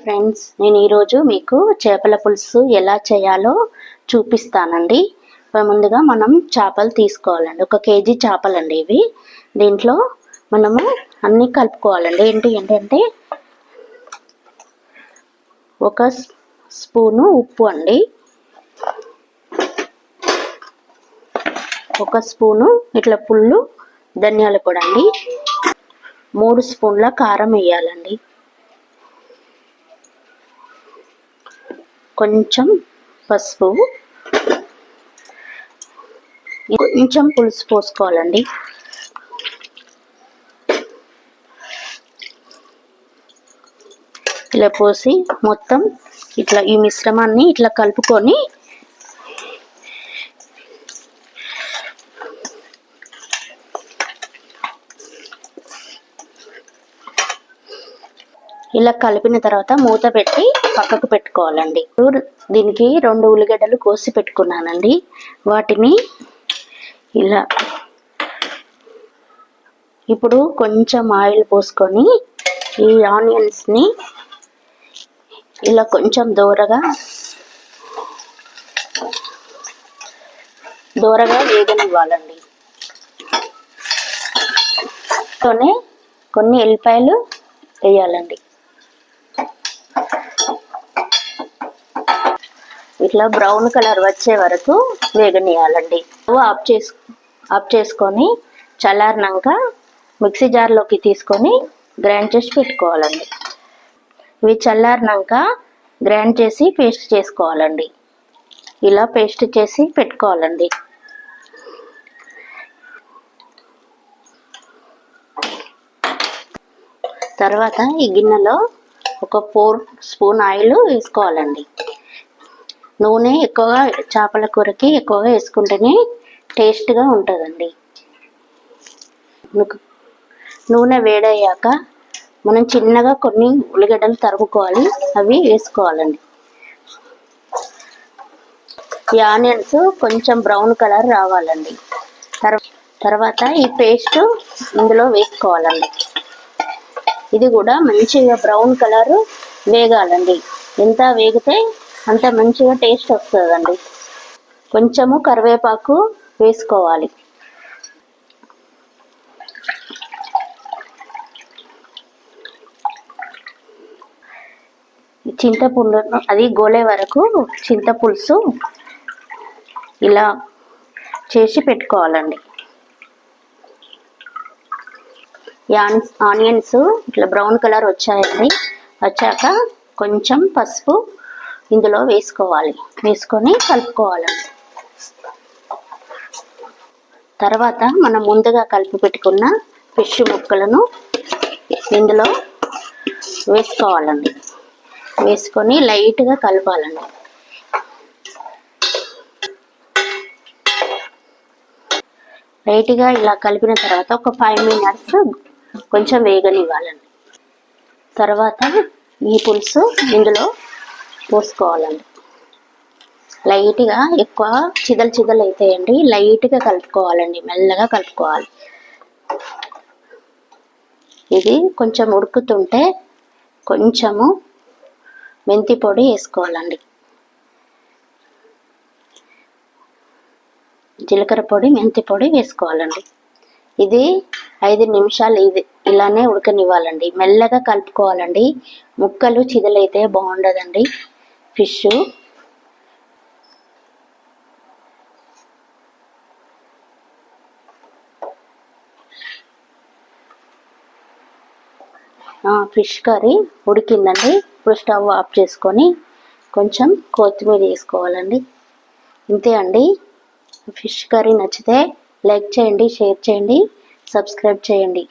Friends, నేను ఈరోజు మీకు చేపల పులుసు ఎలా చేయాలో చూపిస్తానండి. ముందుగా మనం చేపలు తీసుకోవాలండి. 1 కేజీ చేపలండి ఇవి. దీంట్లో మనము అన్నీ కలుపుకోవాలండి. ఏంటంటే 1 స్పూను ఉప్పు అండి, 1 స్పూను ఇట్లా పుల్లు ధనియాల పొడి అండి, 3 స్పూన్ల కారం వేయాలండి, కొంచెం పసుపు, కొంచెం పులుసు పోసుకోవాలండి. ఇలా పోసి మొత్తం ఇట్లా ఈ మిశ్రమాన్ని ఇట్లా కలుపుకొని ఇలా కలిపిన తర్వాత మూత పెట్టి పక్కకు పెట్టుకోవాలండి. దీనికి 2 ఉల్లిగడ్డలు కోసి పెట్టుకున్నానండి. వాటిని ఇలా ఇప్పుడు కొంచెం ఆయిల్ పోసుకొని ఈ ఆనియన్స్ని ఇలా కొంచెం దోరగా వేగనివ్వాలండి. కొన్ని ఎల్లిపాయలు వేయాలండి. ఇట్లా బ్రౌన్ కలర్ వచ్చే వరకు వేగనీయాలండి. ఆఫ్ చేసుకొని చల్లారినాక మిక్సీ జార్లోకి తీసుకొని గ్రైండ్ చేసి పెట్టుకోవాలండి. ఇవి చల్లారినాక గ్రైండ్ చేసి పేస్ట్ చేసుకోవాలండి. ఇలా పేస్ట్ చేసి పెట్టుకోవాలండి. తర్వాత ఈ గిన్నెలో 4 స్పూన్ ఆయిల్ వేసుకోవాలండి. నూనె ఎక్కువగా చేపల కూరకి ఎక్కువగా వేసుకుంటేనే టేస్ట్గా ఉంటుందండి. నూనె వేడయ్యాక మనం చిన్నగా కొన్ని ఉల్లిగడ్డలు తరుముకోవాలి, అవి వేసుకోవాలండి. ఈ ఆనియన్స్ కొంచెం బ్రౌన్ కలర్ రావాలండి. తర్వాత ఈ పేస్ట్ ఇందులో వేసుకోవాలండి. ఇది కూడా మంచిగా బ్రౌన్ కలర్ వేగాలండి. ఎంత వేగితే అంత మంచిగా టేస్ట్ వస్తుందండి. కొంచెము కరివేపాకు వేసుకోవాలి. చింతపులుసు అది గోలే వరకు చింతపులుసు ఇలా చేసి పెట్టుకోవాలండి. ఈ ఆనియన్స్ ఇట్లా బ్రౌన్ కలర్ వచ్చాక కొంచెం పసుపు ఇందులో వేసుకొని కలుపుకోవాలండి. తర్వాత మనం ముందుగా కలిపి పెట్టుకున్న ఫిష్ ముక్కలను ఇందులో వేసుకోవాలండి. వేసుకొని లైట్గా కలపాలండి. లైట్గా ఇలా కలిపిన తర్వాత ఒక 5 మినిట్స్ కొంచెం వేగనివ్వాలండి. తర్వాత ఈ పులుసు ఇందులో పోసుకోవాలండి. లైట్గా, ఎక్కువ చిదలు అవుతాయండి. లైట్గా కలుపుకోవాలండి, మెల్లగా కలుపుకోవాలి. ఇది కొంచెం ఉడుకుతుంటే కొంచెము మెంతి పొడి వేసుకోవాలండి. జీలకర్ర పొడి, మెంతి పొడి వేసుకోవాలండి. ఇది 5 నిమిషాలు ఇలానే ఉడకనివ్వాలండి. మెల్లగా కలుపుకోవాలండి. ముక్కలు చిదలైతే బాగుండదండి ఫిష్. ఫిష్ కర్రీ ఉడికిందండి. ఇప్పుడు స్టవ్ ఆఫ్ చేసుకొని కొంచెం కొత్తిమీర వేసుకోవాలండి. ఇంతే అండి. ఫిష్ కర్రీ నచ్చితే లైక్ చేయండి, షేర్ చేయండి, సబ్స్క్రైబ్ చేయండి.